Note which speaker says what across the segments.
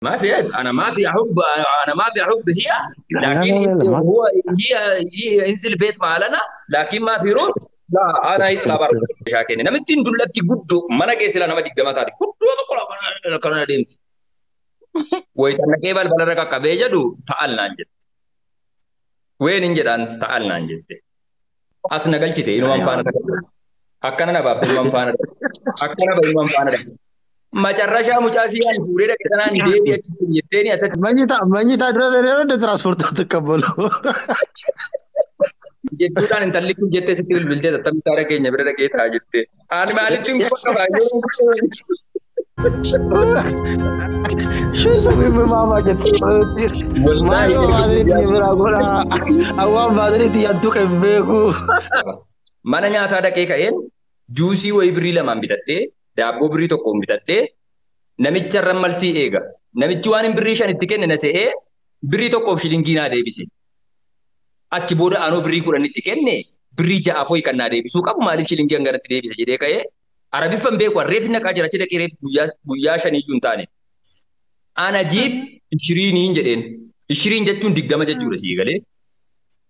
Speaker 1: ما في عيب، انا ما في احب هي،
Speaker 2: لا
Speaker 1: لكن
Speaker 2: لا لا
Speaker 1: انت
Speaker 2: لا ما
Speaker 1: هو هي ينزل بيت معلنا، لكن ما في رول. لا انا يطلع برا شاكين نمتين دلتي قدو ما انا كيس لا نمدي دمات هذه قدو هذا كلا ديمتي ويتنا كيبل بلرك كبيجة دو تعال نانجت وين انجت انت تعال نانجت asna galchite inuma faana
Speaker 2: أيوة.
Speaker 1: takka akkana na baafte inuma faana akkana ba inuma faana macarrashaa mucaasiyaan fuudhee dhaqe tanaan deebi'e achitti jetteeni atatti
Speaker 2: Manyita dura deemee tiraanspoortii qabalu.
Speaker 1: jechuudhaan intalli kun jettee sitti bilbiltee tattamii taara keenya bira dhaqee ta'a jettee ani maalittiin quba qabaa yeroo
Speaker 2: Shi sabii maamaa jettu.
Speaker 1: wallaahi
Speaker 2: Maaloo
Speaker 1: erga
Speaker 2: baadrii
Speaker 1: guyyaa
Speaker 2: biyya biraa godhaa. Awwaan baadrii yaaddu kan beeku.
Speaker 1: mana nyaataa dhaqee ka'een juusii wayii birrii lamaan bitadhee daabboo birrii tokkoon bitadhee namicha irra malsii eega namichi waan hin birrii shan itti kenne na se'ee birrii tokkoof shilingii naa deebise achi booda anoo birrii kudhanitti kenne birrii ja'aaf ho'i kan naa deebisuu qabu maaliif shilingii hanganatti deebise jedhee ka'ee arabiffan beeku reefi naqaa jira achi dhaqee reefi guyyaa shaniiyyuu hin taane ana jiib ishiriiniin jedheen ishiriin jechuun digdama jechuudha sii galee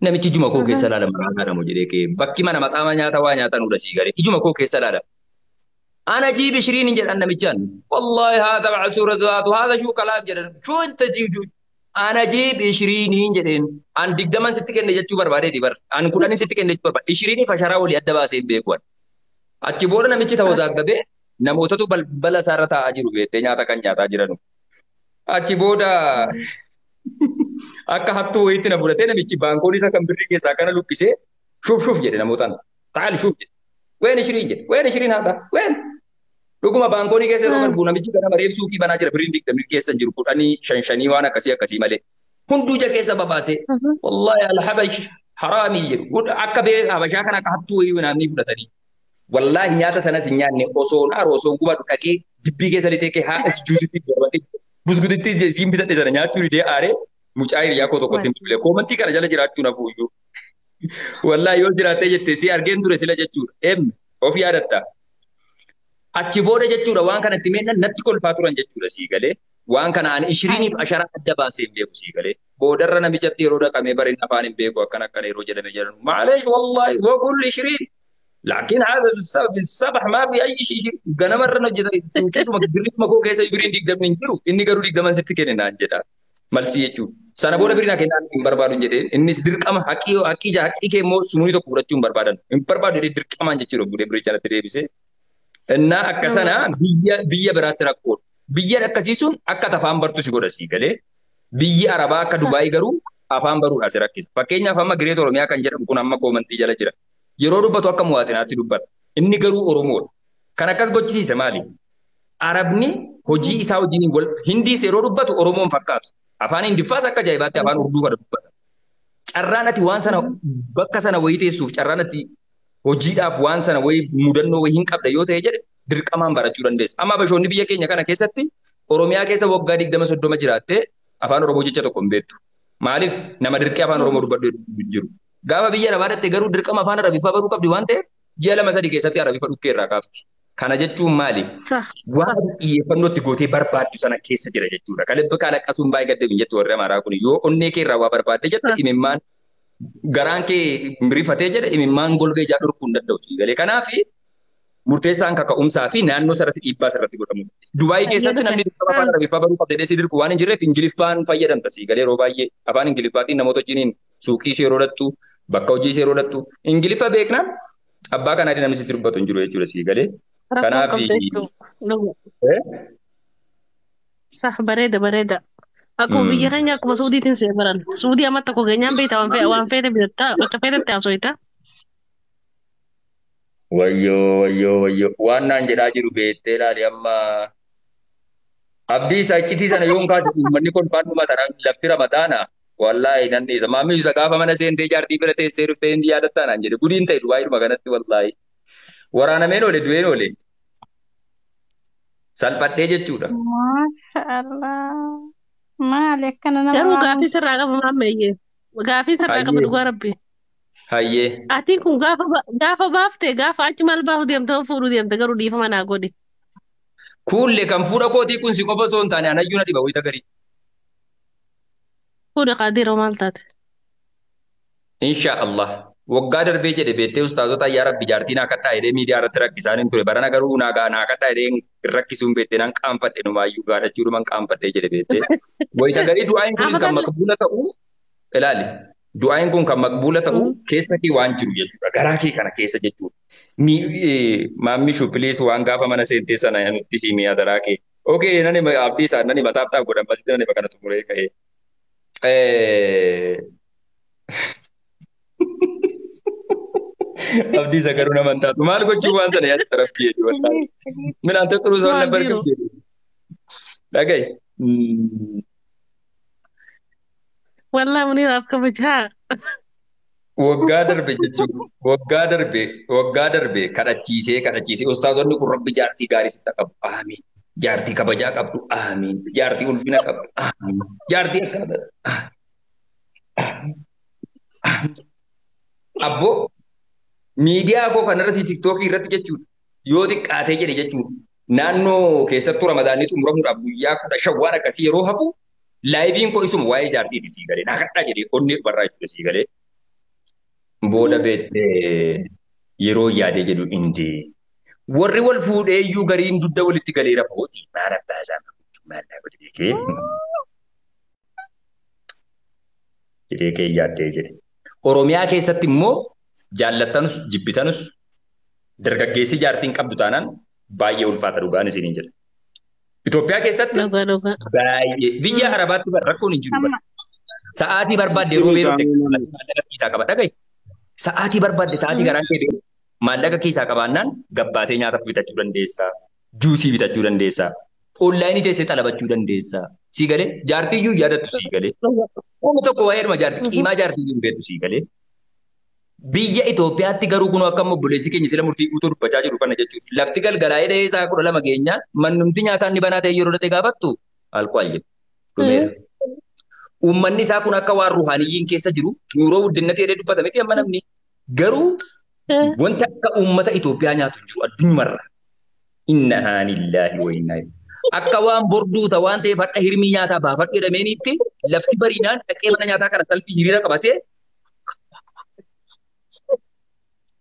Speaker 1: namichi ijuma koo keessa laala maraa haadhamu jedhee ka'ee bakki mana maxaamaa nyaata waa nyaatanudha sii galee ijuma koo keessa laala أنا جيب 20 جد أنا مجان والله هذا معسور ذات وهذا شو كلام جد شو أنت جيب شو أنا جيب 20 جدين أن دقدمان ستك إن جت شو بربادة دي بر أن كلاني ستك إن جت بربادة 20 فشارة ولي أدب أسيب بيكون أتشبورنا نمشي توزاق دبي نموتة تو بلا سارة أجر بيت نياتا كان نياتا أجرانو أتشبودا أكا هاتو ويتنا بولتة نمشي بانكوني سا كمبري كيسا كنا لوكيسه شوف جد نموتان تعال شوف جد وين 20 جد وين 20 هذا وين Dhuguma baankoonii keessa yeroo darbu namichi gara bareef suuqii banaa jira biriin digdamii keessa jiru kudhanii shanshanii waan akkasii malee hunduu ija keessa babaase wallahi alhabash haraamii jedhu akka bee habashaa kana akka hattuu wayii naamni fudhatanii wallahi nyaata sanas hin nyaanne osoon aar osoon gubadhu dhaqee dibbii keessa litee kee haadha juusitti darbate busgutitti siin bitadhe sana nyaachuu didee aaree mucaa hiriyaa koo tokkotti hin bibile koomantii kana jala jiraachuu nafu iyyuu wallahi yoo jiraattee jettee si argeen ture sila jechuudha emme of yaadatta. Achi booda jechuudha waan kana itti meennan natti kolfaa turan jechuudha sii galee waan kana ani ishiriiniif ashara adda baasee hin beeku sii galee boodarra namichatti yeroo dhaqamee barin afaan hin beeku akkana yeroo jedhame jedhan maaleesh wallahi wa kulli ishiriin laakiin haadha sabax maa fi ayyi ishiriin ganamarra hojjeta jedhuma birrituma koo keessa biriin digdamni hin jiru inni garuu digdaman sitti kenne naan jedha malsii jechuudha. Sana booda biriin kennaan hin barbaadu jedhee innis dirqama haqqii kee immoo sumurii tokko fudhachuu hin barbaadan hin barbaadu jedhee dirqamaan jechuudha budee biricha natti deebisee. እና akkasana biyya biraatti rakkoodha. Biyya akkasiisuun akka afaan bartu si godha sii galee biyyi Arabaa akka Dubaayii garuu afaan baruudhaa si rakkisa. Fakkeenyaaf amma Gireet Oromiyaa kan jedhamu kun amma koomantii jala jira. Yeroo dubbatu akka muwaatinaatti dubbata. Inni garuu Oromoodha. Kan akkas gochisiise maali? Arabni hojii isaa wajjin Hindiis yeroo dubbatu Oromoon fakkaatu. Afaan Hindiffaas akka ajaa'ibaatti afaan Urduu kana dubbata. Carraan ati waan sana bakka sana wayii teessuuf carraan ati hojiidhaaf waan sana wayii mudannoo wayii hin qabda yoo ta'e jedhe dirqamaan barachuu dandeessa. Amma bashoonni biyya keenya kana keessatti Oromiyaa keessa waggaa 20-30 jiraattee afaan Oromoo jecha tokko hin beektu. Maaliif nama dirqee afaan Oromoo dubbadhu jiru. Gaafa biyya Arabaa dhatte garuu dirqama afaan Arabiffaa baruu qabdi waan ta'eef ji'a 2-3 keessatti Arabiffaa dhukkee irraa kaafti. Kana jechuun maali? Waan xiyyeeffannootti gootee barbaaddu sana keessa jira jechuudha. Kalabbi kalaqqasuun baay'ee gadda hin jettu warri Amaaraa kun yoo onnee kee irraa waa barbaadde jette imimmaan garaan kee rifatee jedhe imimmaan golga ijaa dhorkuu hin danda'u sii galee kanaaf murteessaan kaka'umsaa fi naannoo sarratti dhiibbaa sarratti godhamu. Dubaayii keessatti namni dirqama afaan Arabiffaa baruu qabdee si dirqu waan hin jirreef Ingiliffaan fayyadamta sii galee yeroo baay'ee afaan Ingiliffaatiin namoota wajjiniin suuqii si yeroo dhattu bakka hojii si yeroo dhattu Ingiliffa beeknaan abbaa kanaatiin namni sitti dubbatu hin jiru jechuudha sii galee. Kanaaf
Speaker 3: Sah bareeda. Aku biyya keenya akkuma Suudiitiin see baran. Suudii amma tokko keenyaan beektaa waan feete bitatta bakka feetetti haasofita.
Speaker 1: wayyoo waan naan jedhaa jiru beettee laali amma abdii isaa iccitii sana yoon kaase uummanni kolfaan dhumata lafti ramadaana wallaahi nan dhiisa maammi isa gaafa mana seentee jaartii bira teessee dhuftee hindi yaadattaa naan jedhe gudiin ta'e dubaayidhuma kanatti wallaahi waraanameen oole du'een oole salphadhee jechuudha.
Speaker 4: Maashaallah. Maali akkana nama
Speaker 3: Garuu
Speaker 4: waan
Speaker 3: gaaffii sirraa qaba maammeeyye. Gaaffii sirraa qaba
Speaker 1: Hayyee
Speaker 3: dhugaa rabbi.
Speaker 1: hayyee
Speaker 3: Ati kun gaafa baaftee gaafa achi maal baafu deemte fuudhuu deemte garuu dhiifama naa godhi.
Speaker 1: Kuullee kan fuudha kootii kun si qofa osoo hin taane anayyuu na dhiba wayita garii.
Speaker 3: Fuudha qaadiroo maal taate?
Speaker 1: Insha Allah. Waggaa darbee jedhe beektee ustaazota yaa rabbi jaartii naa kadhaa jedhee miidiyaa irratti rakkisaa hin ture. Barana garuu naa kadhaa jedhee rakkisuun beektee nan qaanfadhe numaayyuu gaadhachuudhuman qaanfadhee jedhe beektee. Wayita garii du'aayin kun kan maqbuula ta'uu ilaali. Du'aayin kun kan maqbuula ta'uu keessa kee waan jiru jechuudha. Garaa kee kana keessa jechuudha. Maammi shupiliis waan gaafa mana seentee sana nutti himi adaraa kee. Okay, nani abdii isaa nani mataaf dhaab godhan basitti nani bakka xumuree ka'ee. Abdii isa garuu nama hin taatu. Maal gochuu waan sana yaadda rabbii jedhu wallaahi. Minaan tokko osoo hin barbaadu jedhu. Dhaga'i.
Speaker 3: Wallaahi Muniiraaf kabajaa.
Speaker 1: Waggaa darbe jechuun waggaa darbe kadhachiisee ustaazonni kun rabbi jaartii gaarii sitti qabu. Amiin. Jaartii kabajaa qabdu. Amiin. Jaartii ulfina qabdu. Amiin. Jaartii akkana. Abboo miidiyaa koo kanarratti tiktookii irratti jechuudha. Yoo xiqqaatee jedhe jechuudha. Naannoo keessattuu ramadaanni xumuramuudhaaf guyyaa 15 waan akkasii yeroo hafu laayiviin koo isuma waa'ee jaartiiti sii galee. Naa kadhaa jedhee onnee barraa jechuudha sii galee. Booda beektee yeroo yaadee jedhu indee warri wal fuudhee iyyuu gariin dudda walitti galeera footi. Maal abbaa isaa maallaa godhe beekee yaaddee jedhe. Oromiyaa keessatti immoo jaallattanus jibbitanus dargaggeessi jaartiin qabdu taanaan baay'ee ulfaata dhugaan isiniin jedha. Itoophiyaa keessatti baay'ee biyya Arabaatti rakkoon hin jiru. Sa'aatii barbaadde yeroo maallaqa keessaa qaba dhaga'i. Sa'aatii barbaadde sa'aatii garaan kee beeku maallaqa keessaa qabaannaan gabbaatee nyaata bitachuu dandeessa. Juusii bitachuu dandeessa. Onlaayinii teessee xalabachuu dandeessa. Sii galee jaartii iyyuu yaadattu sii galee. Ooma tokko waa'ee dhuma jaartii qiimaa jaartii iyyuu beektu sii galee. Biyya Itoophiyaatti garuu kunoo akka obboleessi keenya sila murtii guutuu dubbachaa jiru kana jechuudha. Lafti galgalaa'ee dhahee isaa 12 geenyaan mannumti nyaataan ni banaa ta'e yeroo dhate gaafattu alkool jedhu. Dhumeera. Uummanni isaa kun akka waan ruuhaaniyyiin keessa jiru nuuroo guddinatti jedhee dubbata miti amma namni. Garuu wanta akka uummata Itoophiyaa nyaatu jiru addunyaarra. Inna haanillaahi wa inna akka waan borduuta waan ta'eef hadha hirmii nyaataa baafadhu jedhameenitti lafti bariinaan dhaqee mana nyaataa kana salphii hiriira qabatee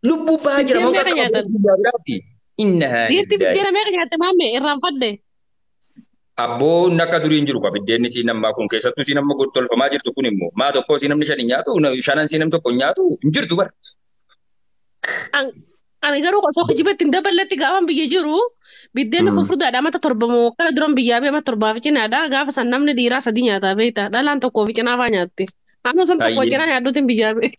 Speaker 1: lubbuu bahaa jira moo akka biraati. Inna
Speaker 3: Dhiirti biddeena meeqa nyaatte maamme irraanfadde?
Speaker 1: Abboo inni akka durii hin jiru kwa biddeenni sii nammaa kun keessattuu sii nama tolfamaa jirtu kun immoo maa tokko sii namni 5 nyaatu shanan sii nam tokko nyaatu hin jirtu bara.
Speaker 3: Ani garuu osoo hojibatti hin dabalatti gaafan biyya jiru biddeenni fufurdaadha mata torbamoo kana duran biyyaa bee mata torbaa fi cinaadha gaafa san namni dhiiraa 3 nyaataa beekta dhalaan tokkoo fi cinaa faa nyaatte. Anu san tokko cinaa nyaadduutiin biyyaa bee.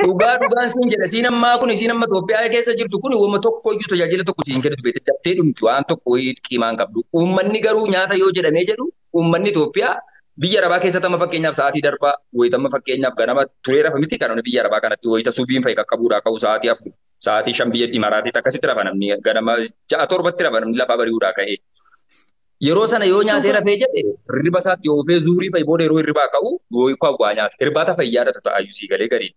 Speaker 1: Dhugaan siin jedha siin ammaa kun siin amma Itoophiyaa keessa jirtu kun uumama tokko iyyuu tajaajila tokko siin kennitu beekte daftee dhumti waan tokko qiimaan qabdu. Uummanni garuu nyaata yoo jedhamee jedhu uummanni Itoophiyaa biyya Arabaa keessatti amma fakkeenyaaf sa'aatii darbaa wayitama fakkeenyaaf ganama turee rafa miti kan biyya Arabaa kanatti wayita subiin fa'i qaqqabuudhaa ka'u sa'aatii 4 sa'aatii 5 biyya Imaaraatiitti akkasitti rafa namni ganama 6-7tti rafa namni lafaa bari'uudhaa ka'ee. Yeroo sana yoo nyaatee rafee jedhe hirriba isaatti yoo ofee zuurii fa'i booda yeroo hirribaa ka'u yoo waa nyaata irbaata fayyaadhatu ta'ayyuu sii galee gariin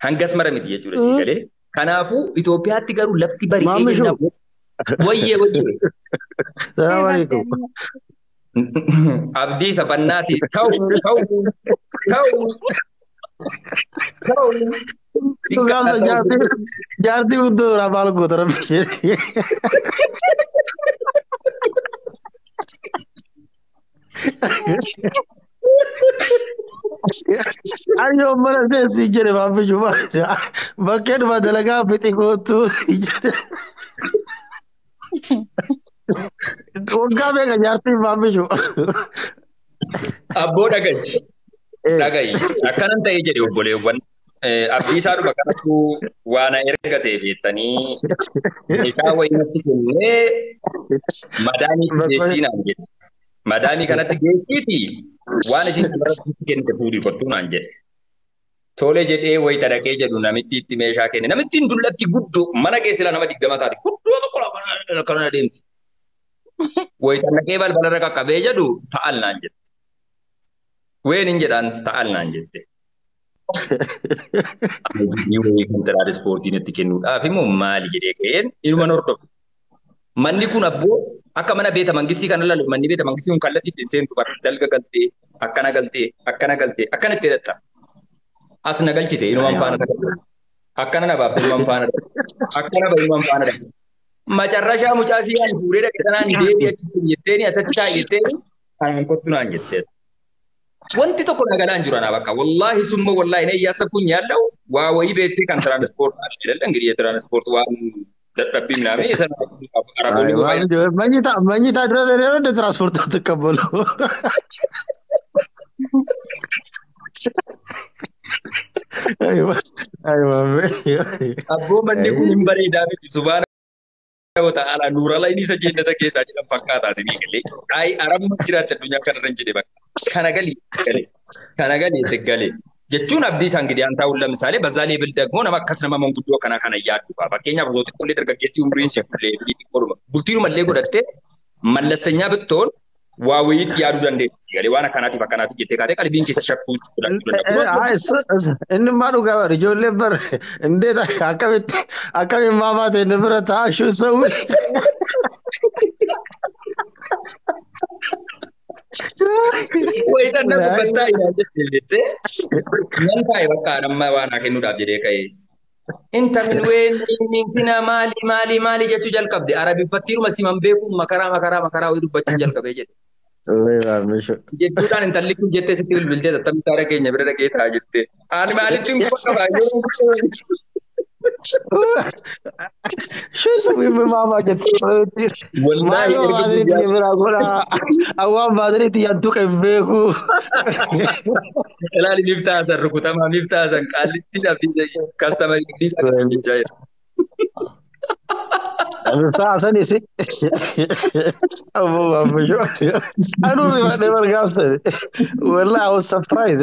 Speaker 1: hangas mara miti jechuudha sii galee. Kanaafuu Itoophiyaatti garuu lafti bari'ee jenna wayyee.
Speaker 2: Salaam alaikum.
Speaker 1: Abdii sabannaati ta'u.
Speaker 2: Tugaamsa jaartii guddoo rafaal goota rabbi. Ayo mana sesi jedhe maammi shuma bakkeen dalagaa fixi kootu jedhe. Waggaa meeqa jaartii maammi shuma.
Speaker 1: Abboo dhagayi akkanan ta'ee jedhe obboleewwan abdii isaa dhuma kanatu waan ergatee beektanii meeshaa wayinatti kennee madaanii geessii naan jedhe. Madaamii kanatti geessiiti waan isin kanatti kennite fuudhii kottuu naan jedhe. Tole jedhee wayita dhaqee jedhu namitti itti meeshaa kenne. Namittiin dullatti guddoo mana keessaa nama 20 taate guddoo tokko kana deemti. Wayita dhaqee balbalarra qaqqabee jedhu ta'al naan jette. Ween hin jedhaan ta'al naan jette. Wayii kan tiraaspoortiin itti kennuudhaaf immoo maali jedhee ka'een ilma hordofu. Manni kun abboo akka mana beeta mangistii kana lalu manni beeta mangistii kun kallattii ittiin seentu bara dalga galtee akkana galtee akkana itti hidhatta. As na galchite inumaan faana ta'a. Akkana na baafte inumaan faana ta'a. Akkana ba inumaan faana ta'a. Macarrashaa mucaa siiyaan fuudhee dhaqe tanaan deebii achitti jetteeni atatti taa'etteeni kanaan kottu naan jettee. Wanti tokko nagalaan jiru ana bakka wallahi summa wallahi ne yaasa kun yaadau waa wayii beettee kan transport jedhan ngiriye transport waan dadhabbiin naame isa araboonni
Speaker 2: Manyita de transport ተቀበሉ አይዋ
Speaker 1: abboo manni kun hin bareedaa miti subhaana wa ta'ala nuura laayinii isa jennata keessaa jedhan fakkaataa isinii galee ay arabuma jiraatti addunyaa kanarra jedhe bakka kana galii itti galee jechuun abdii isaan gidiyaan ta'uun lamsaalee bazzaa leebil ደግሞ nama akkas nama manguddoo kana yaaddu fakkeenyaaf osoo xiqqoolee dargaggeettii umriin ishee fullee bultiirumallee godhattee mallastenyaa bittoon waa wayiitti yaaduu dandeessi galee waan akkanaatiif jettee kaatee qalbiin keessa shakkuu fudhachuu danda'a.
Speaker 2: inni maa dhugaa bara ijoollee bara indeet akkamitti maamaa ta'e inni bira taa'ashuu sawwi.
Speaker 1: Wayita nama battaa ilaalte jettee nan taa'e bakka nama waan haa kennuudhaaf jedhee ka'ee. Intalli weelliin maali jechuu jalqabde arabiffattiiruma siman beekuun makaraa wayii dubbachuu jalqabee jedhe. Jechuudhaan intalli kun jettee sitti bilbiltee tattamii taara keenya bira dhaqee ta'a jettee. Ani maalitti hin qabaa yeroo
Speaker 2: Şu samimi mama jettee.
Speaker 1: wallahi
Speaker 2: Awwaan baadiriitti yaaddu qeebbeeku.
Speaker 1: ilaali miftaasan rukutamaa miftaasan qaallitti dhabdise kaastamarii guddiis akka jechaa jira.
Speaker 2: Miftaasan isi. Abbo abbo. Anuurri baadhee margaafsane. Wallahi I was surprised.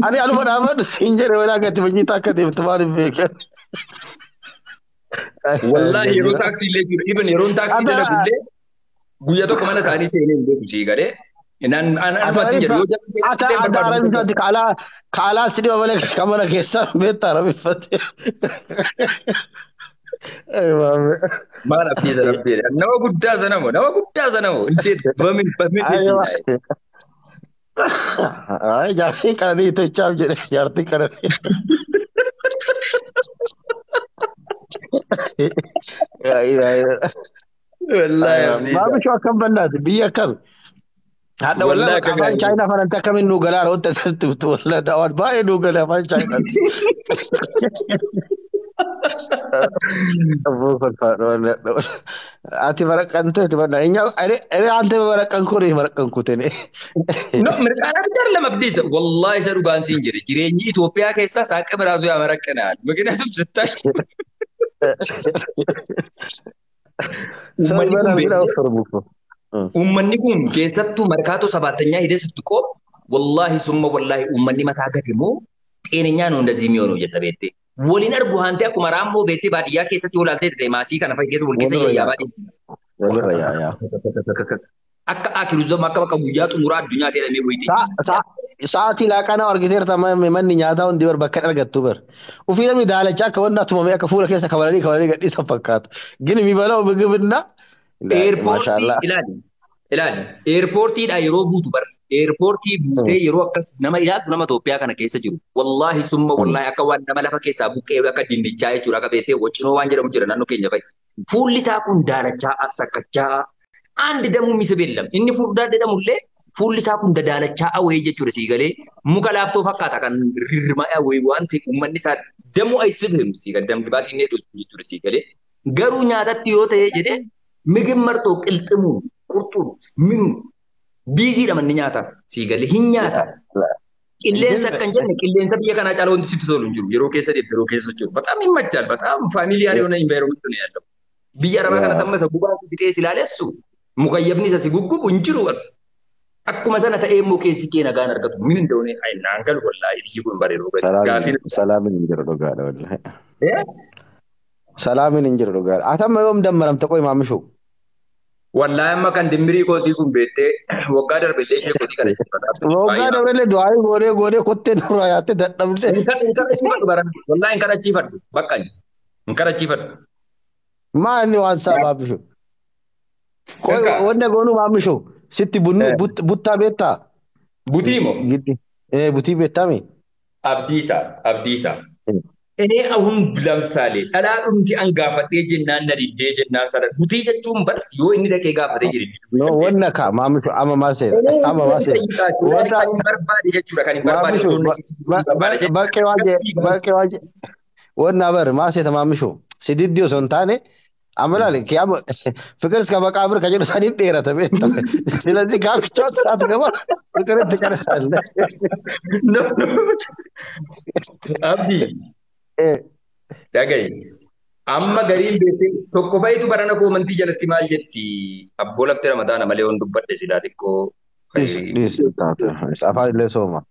Speaker 2: Ani aluma dhaaban siin jedhe walaa gati banyiita akka deemtu maaliif beekan.
Speaker 1: Wallahi yeroo taaksii illee jiru even yeroon taaksii dalagullee guyyaa tokko mana isaanii seenee hin beeku sii galee.
Speaker 2: Ata arabifatti kaalaa sidii malee kamana keessaa beektaa arabifatti.
Speaker 1: Maal abdiisa rabbeedha. Nama guddaa sanamo. Bamit.
Speaker 2: Ay jaartiin kananii tochaaf jedhe jaartiin kananii.
Speaker 1: Wallahi
Speaker 2: Maamishu akkam bannaati biyya akkami? Hadda wallahi afaan Chaayinaa fananta akkamiin nu galaa roota sirtu wallahi da'awaan baay'ee nu galee afaan Chaayinaatti. Ati maraqqanteeti banna inni ante maraqqan kuni maraqqan kutene.
Speaker 1: No mirqaana bitar lama abdiisa wallahi isa dhugaan siin jedhe jireenyi Itoophiyaa keessaa saaqqa biraatu yaa maraqqanaan ምክንያቱም ስታይ ummanni kun keessattuu markaatoo sabaattanyaa hidhee sitti qoob wallahi summa wallahi ummanni mataa gati moo xeenenyaa nu እንደዚህ የሚሆነው jetta beettee waliin argu hantee akkuma raammoo beettee baadiyyaa keessatti olaaltee ta'e maasii kana fa'i keessa wal keessa yayyaabaa akka akiruuzama akka bakka guyyaa xumuraa addunyaa jedhamee wayitee.
Speaker 2: Sa'aatii laaqanaa argiteerta manni nyaataa hundi bar bakka argattu bar. Ufii namni daalachaa akka wanna tumamee akka fuula keessa kabalanii gadhiisan fakkaatu. Gini mibala'u bigibinna.
Speaker 1: Ilaali. Eerpoortiidha yeroo buutu bar. Eerpoortii buutee yeroo akkas nama ilaaltu nama Itoophiyaa kana keessa jiru. Wallahi summa wallahi akka waan nama lafa keessaa buqqee akka dinnichaa jechuudha akka beektee waccinoo waan jedhamu jira naannoo keenya fa'i. Fuulli isaa kun daalachaa sakkachaa andi damuu misa beellam. Inni furdaa jedhamullee fuulli isaa kun dadaalachaa awwee jechuudha sii galee muka laaftoo fakkaata kan rirrimaa awwee wanti uummanni isaa damuu ayisifim sii galee damdi baadhiin jechuudha sii galee garuu nyaatatti yoo ta'e jedhee migin martoo qilximuu qurxuun minu biiziidha manni nyaataaf sii galee hin nyaata. Qilleensa kan jenne qilleensa biyya kanaa caalaa wanti sitti tolu hin jiru yeroo keessa deemte yeroo keessa jiru bataam hin machaal bataam faamiliyaan yoona environment ni yaadamu. Biyya arabaa kana tamma isa gubaan si fixee si ilaalessu mukayyabni isa si guggubu hin jiru as. Akkuma sana ta'ee immoo keessi kee nagaan argatu min hunda'uun naan galu wallahi biyyi kun bareedu.
Speaker 2: Salaamin hin jiru dhugaadha wallahi. Salaamin hin jiru dhugaadha. Atamma yoom dammaramte qoy maamishu.
Speaker 1: Wallahi amma kan dimmirii kootii kun beettee waggaa darbellee ishee kootii kana jechuudha.
Speaker 2: Waggaa darbellee du'aayi goonee kottee nurraa yaattee dadhabde.
Speaker 1: Wallahi hin kadhachiifadhu bakka hin kadhachiifadhu.
Speaker 2: Maa inni waan isaa maamishu. Koy
Speaker 1: Kanka
Speaker 2: wanna goonu maamisho sitti bunnu buttaa beektaa?
Speaker 1: Butiimo
Speaker 2: Giddi. Butii beektaami?
Speaker 1: Abdiisaa. Inni ahun bilamsaalee dhalaa dhumti an gaafadhee jennaan na diddee jennaan sana butii jechuun bar yoo inni dhaqee gaafatee jiru
Speaker 2: No wanna ka maamisho ama maal seeta?
Speaker 1: inni
Speaker 2: Ama maal seeta?
Speaker 1: xayyiqaachuudhaan
Speaker 2: Wanna
Speaker 1: kan hin barbaade jechuudha kan hin barbaade
Speaker 2: maamisho
Speaker 1: osoo inni barbaade
Speaker 2: bakkee waje wanna bar maal seeta maamisho sididdi osoo hin taane አመላል ከያም ፍቅር እስከ መቃብር ከጀሉ ሳኒን ጤረተ ቤት ስለዚህ ጋብቻው ሳትገባ ፍቅር ትጨርሳለህ
Speaker 1: አብዲ ዳገይ አማ ገሪን ቤቴ tokkofaitu barana komantii jalatti maal jetti abboolafte ramadaana malee on dubbadhe silaati ko
Speaker 2: dis taate afaan illee sooma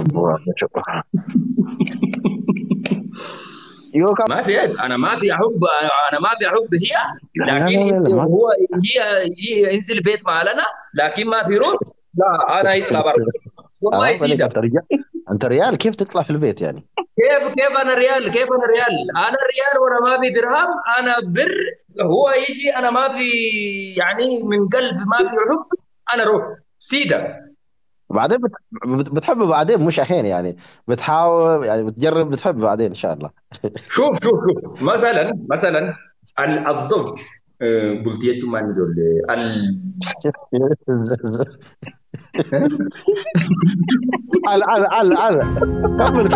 Speaker 2: abboa
Speaker 1: ما في انا ما في احب هي لكن هي ينزل بيت معنا لكن ما في روح لا انا يطلع برا والله يزيد
Speaker 2: انت ريال كيف تطلع في البيت يعني
Speaker 1: كيف انا ريال انا ريال وانا ما في درهم انا بر هو يجي انا ما في يعني من قلب ما في حب انا روح سيده
Speaker 2: بعدين بتحب بعدين مش الحين يعني بتحاول يعني بتجرب بتحب بعدين ان شاء الله
Speaker 1: شوف مثلا الزوج بلتيته ما نقول
Speaker 2: على كمل